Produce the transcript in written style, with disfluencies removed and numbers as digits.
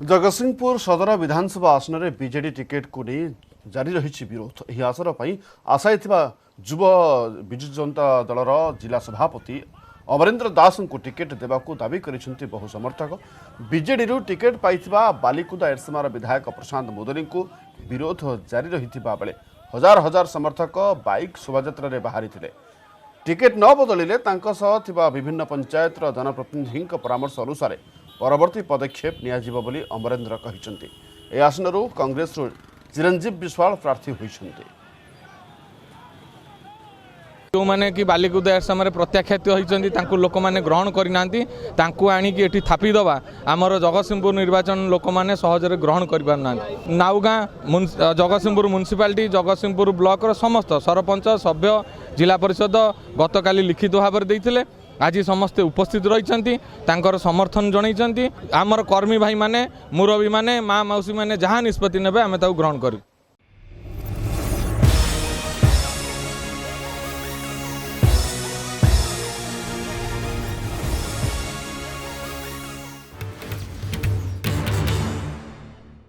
जगतसिंहपुर सदर विधानसभा आसन में बीजेडी टिकेट को नहीं जारी रही विरोध। यह आसन पर आशायी युव विजु जनता दलर जिला सभापति अमरेन्द्र दास को टिकेट देवाक दावी कर बहु समर्थक। बीजेडी टिकेट पाई बालिकुदा एरसमार विधायक प्रशांत मुदली को विरोध जारी रही बेले हजार हजार समर्थक बाइक शोभायात्रा बाहरी थे। टिकेट न बदलिले विभिन्न पंचायत जनप्रतिनिधि परामर्श अनुसार परवर्ती पदक्षेप नियाजिबो बोली अमरेन्द्र कहिसंती। ए आसनरू कांग्रेस चिरंजीव विश्वाल प्रार्थी होइसंती। जो माने कि बालिकुदा एरसमारे प्रत्याख्यात होइसंती तांकु लोक माने ग्रहण करिनांती तांकु आनी कि एठी थापी दबा आमर जगतसिंहपुर निर्वाचन लोक माने सहजरे ग्रहण करि पारनांती। नाउगां जगतसिंहपुर म्युनिसिपालिटी जगतसिंहपुर ब्लॉक रो समस्त सरपंच सभ्य जिला परिषद गतकाली लिखित भाव देइथिले। आज समस्ते उपस्थित रही समर्थन जनई आमर कर्मी भाई माने मुरबी माने माँ मौसी माने जहाँ निष्पत्ति नेबे आमे ताऊ ग्रहण करू।